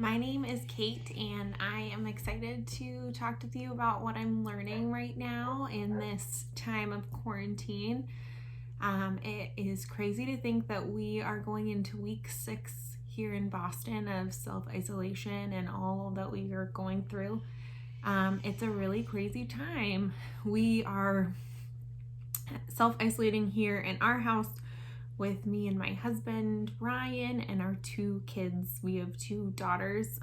My name is Kate, and I am excited to talk with you about what I'm learning right now in this time of quarantine. It is crazy to think that we are going into week 6 here in Boston of self-isolation and all that we are going through. It's a really crazy time. We are self-isolating here in our house with me and my husband, Ryan, and our 2 kids. We have 2 daughters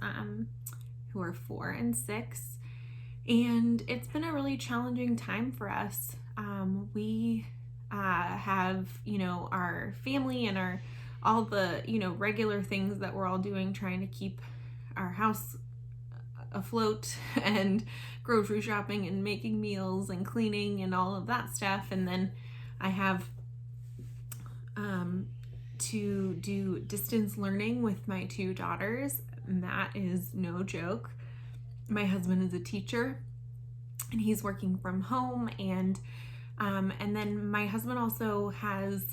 who are 4 and 6. And it's been a really challenging time for us. We have, our family and all the, regular things that we're all doing, trying to keep our house afloat and grocery shopping and making meals and cleaning and all of that stuff. And then I have to do distance learning with my 2 daughters, and that is no joke. My husband is a teacher and he's working from home, and then my husband also has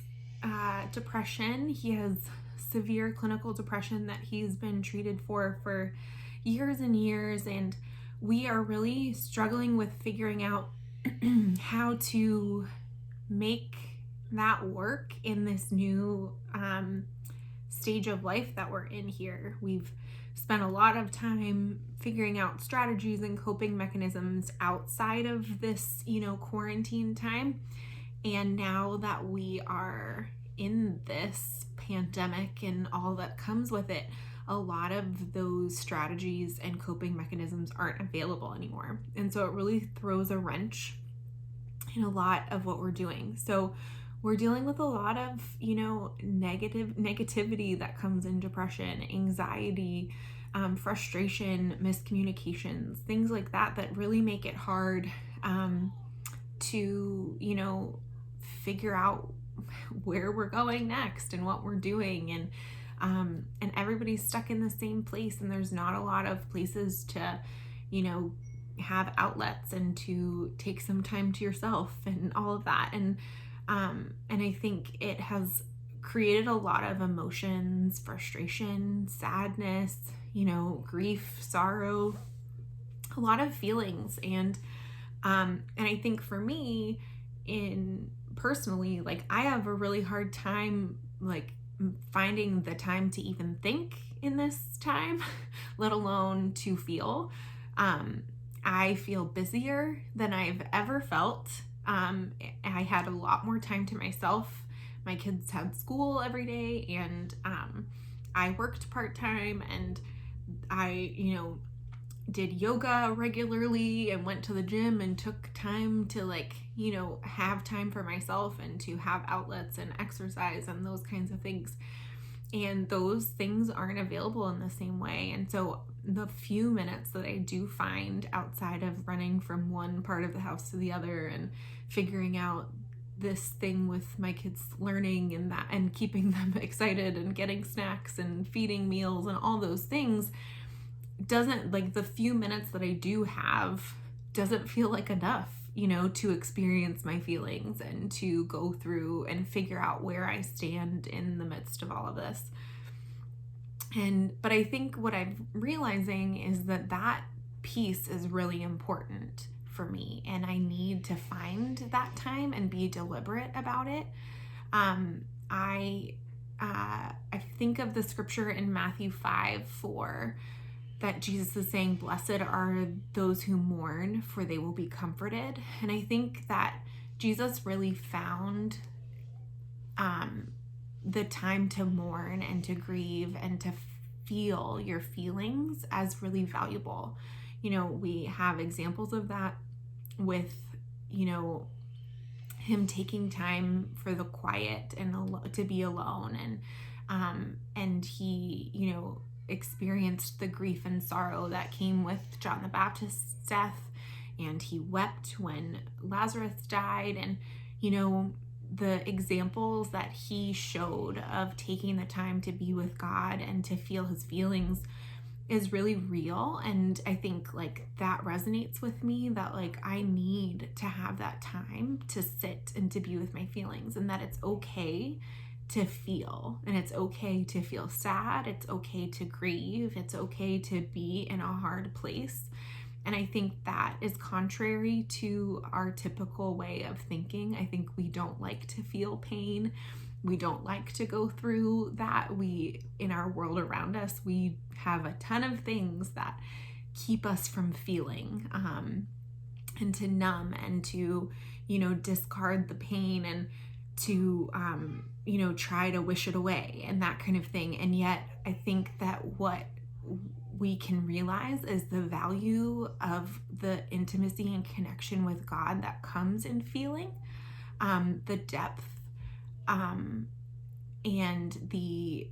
depression. He has severe clinical depression that he's been treated for years and years, and we are really struggling with figuring out how to make that work in this new stage of life that we're in here. We've spent a lot of time figuring out strategies and coping mechanisms outside of this, quarantine time. And now that we are in this pandemic and all that comes with it, a lot of those strategies and coping mechanisms aren't available anymore. And so it really throws a wrench in a lot of what we're doing. So we're dealing with a lot of, negativity that comes in depression, anxiety, frustration, miscommunications, things like that really make it hard to, figure out where we're going next and what we're doing. And everybody's stuck in the same place, and there's not a lot of places to, have outlets and to take some time to yourself and all of that. And I think it has created a lot of emotions, frustration, sadness, grief, sorrow, a lot of feelings. And I think for me, personally, I have a really hard time, finding the time to even think in this time, let alone to feel. I feel busier than I've ever felt. I had a lot more time to myself. My kids had school every day, and I worked part-time, and I, did yoga regularly and went to the gym and took time to have time for myself and to have outlets and exercise and those kinds of things. And those things aren't available in the same way. And so the few minutes that I do find outside of running from one part of the house to the other and figuring out this thing with my kids learning and that, and keeping them excited and getting snacks and feeding meals and all those things, the few minutes that I do have doesn't feel like enough, to experience my feelings and to go through and figure out where I stand in the midst of all of this. But I think what I'm realizing is that piece is really important for me, and I need to find that time and be deliberate about it. I think of the scripture in Matthew 5:4 that Jesus is saying, "Blessed are those who mourn, for they will be comforted." And I think that Jesus really found the time to mourn and to grieve and to feel your feelings as really valuable. We have examples of that with, him taking time for the quiet and to be alone. And he, experienced the grief and sorrow that came with John the Baptist's death, and he wept when Lazarus died. And the examples that he showed of taking the time to be with God and to feel his feelings is really real. And I think that resonates with me, that I need to have that time to sit and to be with my feelings, and that it's okay to feel, and it's okay to feel sad. It's okay to grieve. It's okay to be in a hard place. And I think that is contrary to our typical way of thinking. I think we don't like to feel pain. We don't like to go through that. In our world around us, we have a ton of things that keep us from feeling, and to numb and to, discard the pain and to, try to wish it away and that kind of thing. And yet I think that what we can realize is the value of the intimacy and connection with God that comes in feeling, the depth, and the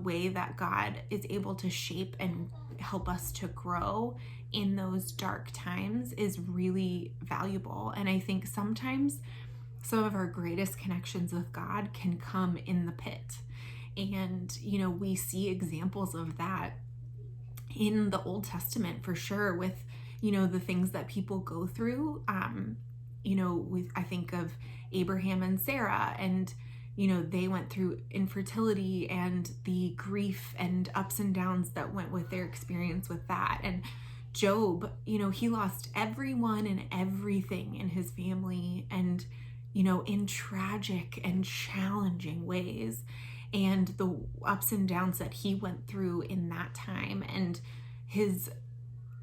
way that God is able to shape and help us to grow in those dark times is really valuable. And I think sometimes some of our greatest connections with God can come in the pit. And, we see examples of that in the Old Testament for sure, with, the things that people go through. I think of Abraham and Sarah, and, they went through infertility and the grief and ups and downs that went with their experience with that. And Job, he lost everyone and everything in his family, and, in tragic and challenging ways. And the ups and downs that he went through in that time, and his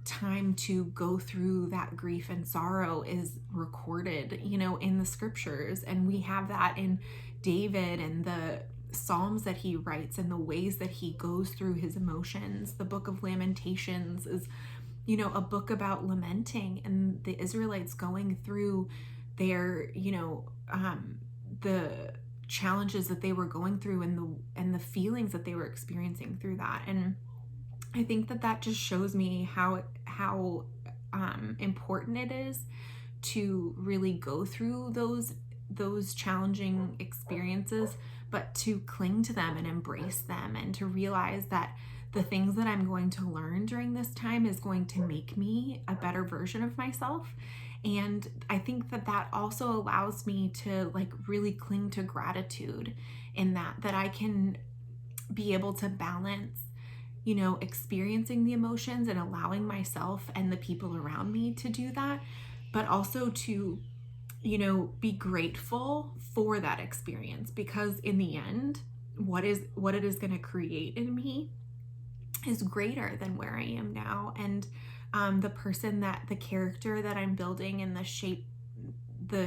time to go through that grief and sorrow is recorded, in the scriptures. And we have that in David and the Psalms that he writes and the ways that he goes through his emotions. The book of Lamentations is, a book about lamenting and the Israelites going through their, the challenges that they were going through and the feelings that they were experiencing through that. And I think that just shows me how important it is to really go through those challenging experiences, but to cling to them and embrace them, and to realize that the things that I'm going to learn during this time is going to make me a better version of myself. And I think that also allows me to really cling to gratitude in that I can be able to balance, experiencing the emotions and allowing myself and the people around me to do that, but also to, be grateful for that experience, because in the end, what it is going to create in me is greater than where I am now. And the character that I'm building and the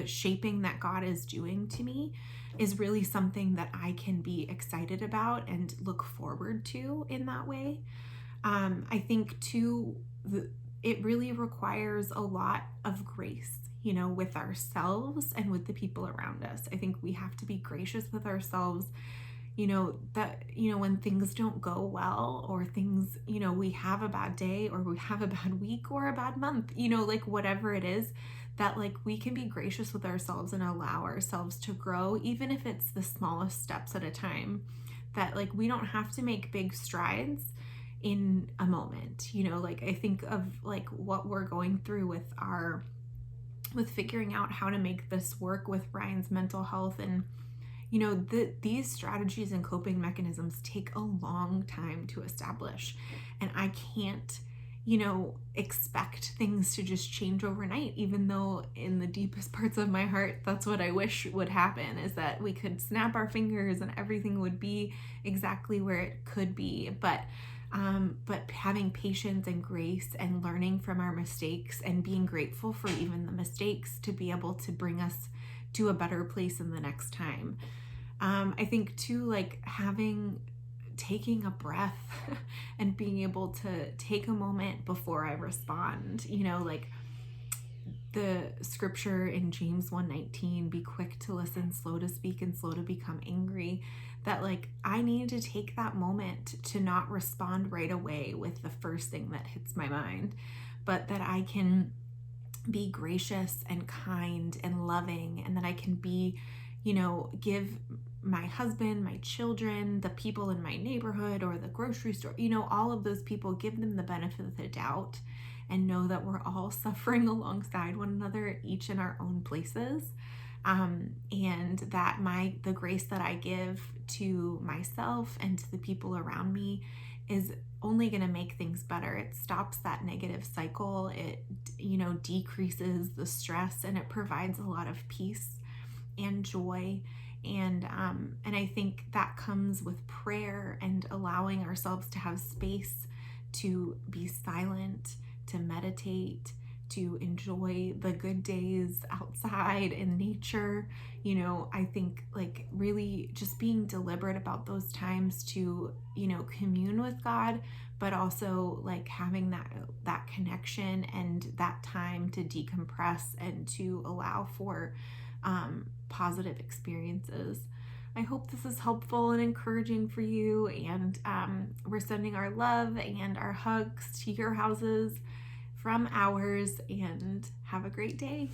shaping that God is doing to me is really something that I can be excited about and look forward to in that way. I think too, it really requires a lot of grace, with ourselves and with the people around us. I think we have to be gracious with ourselves, when things don't go well, or things, we have a bad day, or we have a bad week, or a bad month, whatever it is, that we can be gracious with ourselves and allow ourselves to grow, even if it's the smallest steps at a time. That we don't have to make big strides in a moment. I think of what we're going through with figuring out how to make this work with Ryan's mental health. And these strategies and coping mechanisms take a long time to establish, and I can't expect things to just change overnight, even though in the deepest parts of my heart, that's what I wish would happen, is that we could snap our fingers and everything would be exactly where it could be. But having patience and grace and learning from our mistakes and being grateful for even the mistakes to be able to bring us to a better place in the next time. I think too, taking a breath and being able to take a moment before I respond, the scripture in James 1:19, be quick to listen, slow to speak, and slow to become angry, that I need to take that moment to not respond right away with the first thing that hits my mind, but that I can be gracious and kind and loving, and that I can be, give my husband, my children, the people in my neighborhood or the grocery store, all of those people, give them the benefit of the doubt and know that we're all suffering alongside one another, each in our own places. and that the grace that I give to myself and to the people around me is only going to make things better. It stops that negative cycle. It, decreases the stress, and it provides a lot of peace and joy. And I think that comes with prayer and allowing ourselves to have space to be silent, to meditate, to enjoy the good days outside in nature. I think like really just being deliberate about those times to, commune with God, but also like having that connection and that time to decompress and to allow for positive experiences. I hope this is helpful and encouraging for you, and we're sending our love and our hugs to your houses from ours, and have a great day.